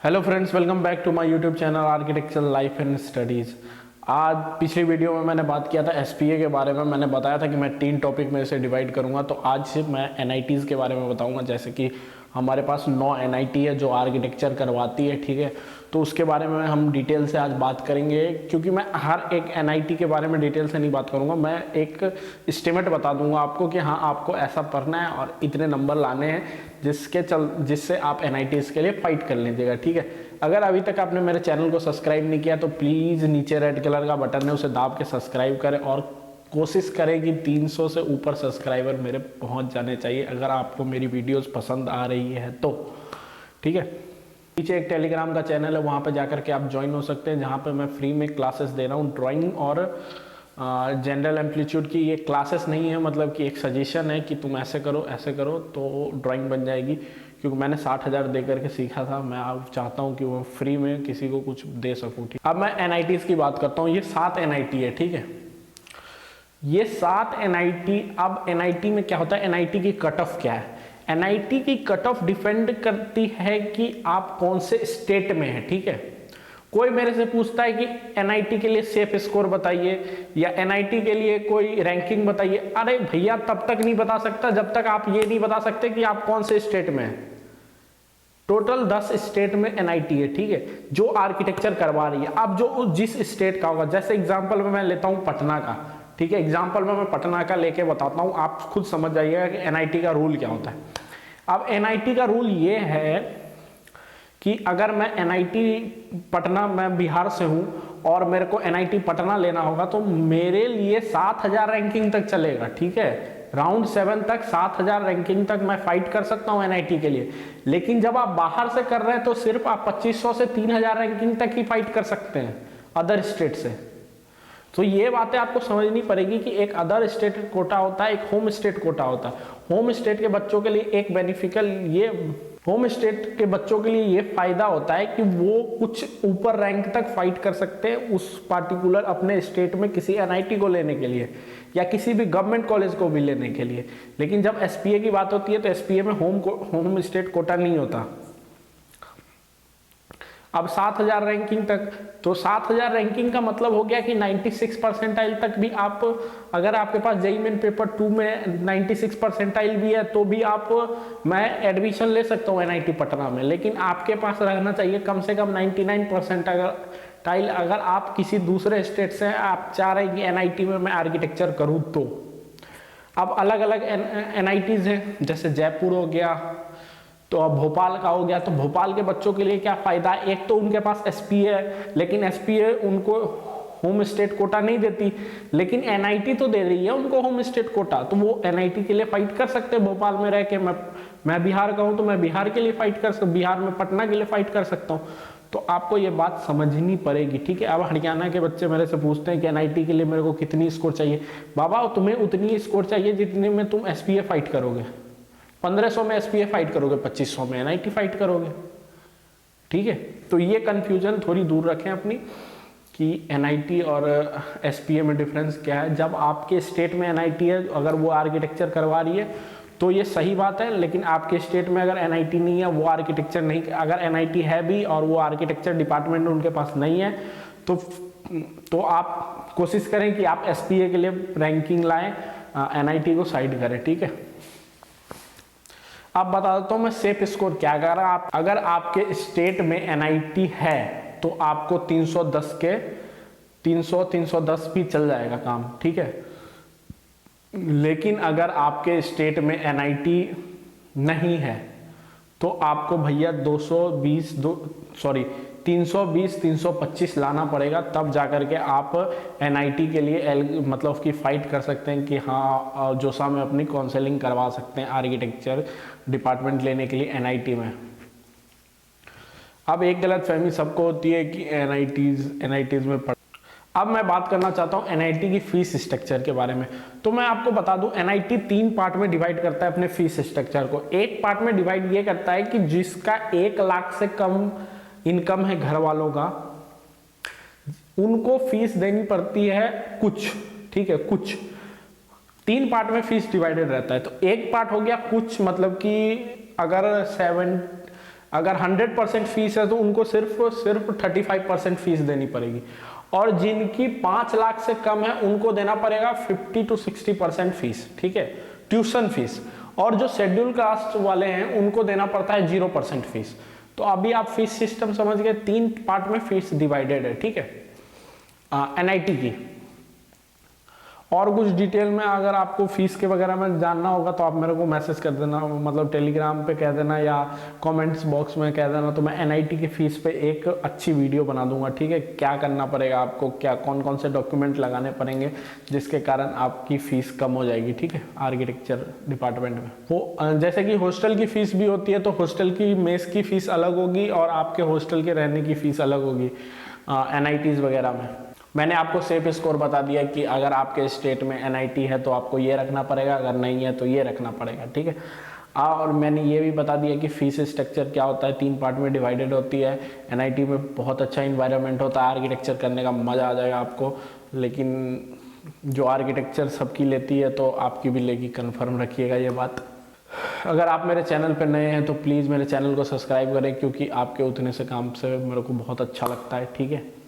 Hello friends, welcome back to my YouTube channel architecture life and studies. आज पिछली video में मैंने बात किया था एसपीए के बारे में। मैंने बताया था कि मैं 3 टॉपिक में इसे डिवाइड करूंगा। तो आज से मैं एनआईटीज़ के बारे में बताऊंगा। जैसे कि हमारे पास 9 एनआईटी है जो आर्किटेक्चर करवाती है, ठीक है। तो उसके बारे में हम डिटेल से आज बात करेंगे, क्योंकि मैं हर एक एनआईटी के बारे में डिटेल से नहीं बात करूंगा। मैं एक एस्टिमेट बता दूंगा आपको कि हाँ, आपको ऐसा पढ़ना है और इतने नंबर लाने हैं जिससे आप एनआईटीज़ के लिए फाइट कर लीजिएगा, ठीक है। अगर अभी तक आपने मेरे चैनल को सब्सक्राइब नहीं किया तो प्लीज़ नीचे रेड कलर का बटन है, उसे दाब के सब्सक्राइब करें और कोशिश करें कि 300 से ऊपर सब्सक्राइबर मेरे पहुंच जाने चाहिए अगर आपको मेरी वीडियोस पसंद आ रही है तो, ठीक है। नीचे एक टेलीग्राम का चैनल है, वहाँ पे जाकर के आप ज्वाइन हो सकते हैं, जहाँ पे मैं फ्री में क्लासेस दे रहा हूँ ड्राइंग और जनरल एम्पलीट्यूड की। ये क्लासेस नहीं है, मतलब कि एक सजेशन है कि तुम ऐसे करो तो ड्राइंग बन जाएगी। क्योंकि मैंने 60,000 दे करके सीखा था, मैं अब चाहता हूँ कि वो फ्री में किसी को कुछ दे सकूँ, ठीक। अब मैं एनआईटीज़ की बात करता हूँ। ये 7 एनआईटी है, ठीक है। ये 7 एनआईटी। अब एनआईटी में क्या होता है, एनआईटी की कट ऑफ क्या है। एनआईटी की कट ऑफ डिपेंड करती है कि आप कौन से स्टेट में हैं, ठीक है। कोई मेरे से पूछता है कि एनआईटी के लिए सेफ स्कोर बताइए या एनआईटी के लिए कोई रैंकिंग बताइए। अरे भैया, तब तक नहीं बता सकता जब तक आप ये नहीं बता सकते कि आप कौन से स्टेट में हैं। टोटल 10 स्टेट में एनआईटी है, ठीक है, जो आर्किटेक्चर करवा रही है। अब जो जिस स्टेट का होगा, जैसे एग्जांपल में मैं लेता हूं पटना का, ठीक है। एग्जांपल में मैं पटना का लेके बताता हूं, आप खुद समझ जाइएगा कि एनआईटी का रूल क्या होता है। अब एनआईटी का रूल ये है कि अगर मैं एनआईटी पटना, मैं बिहार से हूं और मेरे को एनआईटी पटना लेना होगा तो मेरे लिए 7,000 रैंकिंग तक चलेगा, ठीक है। राउंड 7 तक 7,000 रैंकिंग तक मैं फाइट कर सकता हूं एनआईटी के लिए। लेकिन जब आप बाहर से कर रहे हैं तो सिर्फ आप 2500 से 3,000 रैंकिंग तक ही फाइट कर सकते हैं अदर स्टेट से। तो ये बातें आपको समझनी पड़ेगी कि एक अदर स्टेट कोटा होता है, एक होम स्टेट कोटा होता है। होम स्टेट के बच्चों के लिए एक बेनिफिशियल ये होम स्टेट के बच्चों के लिए ये फायदा होता है कि वो कुछ ऊपर रैंक तक फाइट कर सकते हैं उस पार्टिकुलर अपने स्टेट में किसी एनआईटी को लेने के लिए या किसी भी गवर्नमेंट कॉलेज को भी लेने के लिए। लेकिन जब एसपीए की बात होती है तो एसपीए में होम स्टेट कोटा नहीं होता। अब 7,000 रैंकिंग तक, तो 7,000 रैंकिंग का मतलब हो गया कि 96 परसेंटाइल तक भी आप, अगर आपके पास जेईई मेन पेपर 2 में 96 परसेंटाइल भी है तो भी मैं एडमिशन ले सकता हूँ एनआईटी पटना में। लेकिन आपके पास रहना चाहिए कम से कम 99 परसेंटाइल। अगर आप किसी दूसरे स्टेट से आप चाह रहे हैं कि एनआईटी में मैं आर्किटेक्चर करूँ तो। अब अलग अलग एनआईटीज हैं, जैसे जयपुर हो गया, तो अब भोपाल का हो गया। तो भोपाल के बच्चों के लिए क्या फायदा है, एक तो उनके पास एसपीए है, लेकिन एसपीए उनको होम स्टेट कोटा नहीं देती, लेकिन एनआईटी तो दे रही है उनको होम स्टेट कोटा। तो वो एनआईटी के लिए फाइट कर सकते हैं भोपाल में रह के। मैं बिहार का हूं तो मैं बिहार के लिए फाइट कर सकता हूँ, बिहार में पटना के लिए फाइट कर सकता हूँ। तो आपको ये बात समझनी पड़ेगी, ठीक है। अब हरियाणा के बच्चे मेरे से पूछते हैं कि एनआईटी के लिए मेरे को कितनी स्कोर चाहिए। बाबा, तुम्हें उतनी स्कोर चाहिए जितने में तुम एसपीए फाइट करोगे। 1500 में एसपीए फाइट करोगे, 2500 में एनआईटी फाइट करोगे, ठीक है। तो ये कंफ्यूजन थोड़ी दूर रखें अपनी कि एनआईटी और एसपीए में डिफरेंस क्या है। जब आपके स्टेट में एनआईटी है, अगर वो आर्किटेक्चर करवा रही है तो ये सही बात है। लेकिन आपके स्टेट में अगर एनआईटी नहीं है, वो आर्किटेक्चर नहीं, अगर एनआईटी है भी और वो आर्किटेक्चर डिपार्टमेंट उनके पास नहीं है तो आप कोशिश करें कि आप एसपीए के लिए रैंकिंग लाएं, एनआईटी को साइड करें, ठीक है। अब बता देता हूं मैं सेफ स्कोर क्या। अगर आपके स्टेट में एनआईटी है तो आपको 310 भी चल जाएगा काम, ठीक है। लेकिन अगर आपके स्टेट में एनआईटी नहीं है तो आपको भैया 320-325 लाना पड़ेगा, तब जाकर के आप एनआईटी के लिए मतलब कि फाइट कर सकते हैं कि हाँ, जोसा में अपनी काउंसलिंग करवा सकते हैं आर्किटेक्चर डिपार्टमेंट लेने के लिए एनआईटी में। अब एक गलतफहमी सबको होती है कि एनआईटीज में अब मैं बात करना चाहता हूं एनआईटी की फीस स्ट्रक्चर के बारे में। तो मैं आपको बता दूं, एनआईटी 3 पार्ट में डिवाइड करता है अपने फीस स्ट्रक्चर को। एक पार्ट में डिवाइड ये करता है कि जिसका 1 लाख से कम इनकम है घर वालों का, उनको फीस देनी पड़ती है कुछ, ठीक है, कुछ। 3 पार्ट में फीस डिवाइडेड रहता है। तो एक पार्ट हो गया कुछ, मतलब कि अगर अगर 100% फीस है तो उनको सिर्फ 35% फीस देनी पड़ेगी, और जिनकी 5 लाख से कम है उनको देना पड़ेगा 50 to 60% फीस, ठीक है, ट्यूशन फीस। और जो शेड्यूल कास्ट वाले हैं उनको देना पड़ता है 0% फीस। तो अभी आप फीस सिस्टम समझ गए, 3 पार्ट में फीस डिवाइडेड है, ठीक है, एनआईटी की। और कुछ डिटेल में अगर आपको फीस के वगैरह में जानना होगा तो आप मेरे को मैसेज कर देना, मतलब टेलीग्राम पे कह देना या कमेंट्स बॉक्स में कह देना, तो मैं एनआईटी की फीस पे एक अच्छी वीडियो बना दूंगा, ठीक है। क्या करना पड़ेगा आपको, क्या कौन कौन से डॉक्यूमेंट लगाने पड़ेंगे जिसके कारण आपकी फ़ीस कम हो जाएगी, ठीक है, आर्किटेक्चर डिपार्टमेंट में। वो जैसे कि हॉस्टल की फ़ीस भी होती है, तो हॉस्टल की मेस की फ़ीस अलग होगी और आपके हॉस्टल के रहने की फ़ीस अलग होगी एनआईटीज़ वगैरह में। मैंने आपको सेफ स्कोर बता दिया कि अगर आपके स्टेट में एनआईटी है तो आपको ये रखना पड़ेगा, अगर नहीं है तो ये रखना पड़ेगा, ठीक है। और मैंने ये भी बता दिया कि फीस स्ट्रक्चर क्या होता है, 3 पार्ट में डिवाइडेड होती है। एनआईटी में बहुत अच्छा इन्वायरमेंट होता है, आर्किटेक्चर करने का मज़ा आ जाएगा आपको, लेकिन जो आर्किटेक्चर सबकी लेती है तो आपकी भी लेगी, कन्फर्म रखिएगा ये बात। अगर आप मेरे चैनल पर नए हैं तो प्लीज़ मेरे चैनल को सब्सक्राइब करें, क्योंकि आपके उतने से काम से मेरे को बहुत अच्छा लगता है, ठीक है।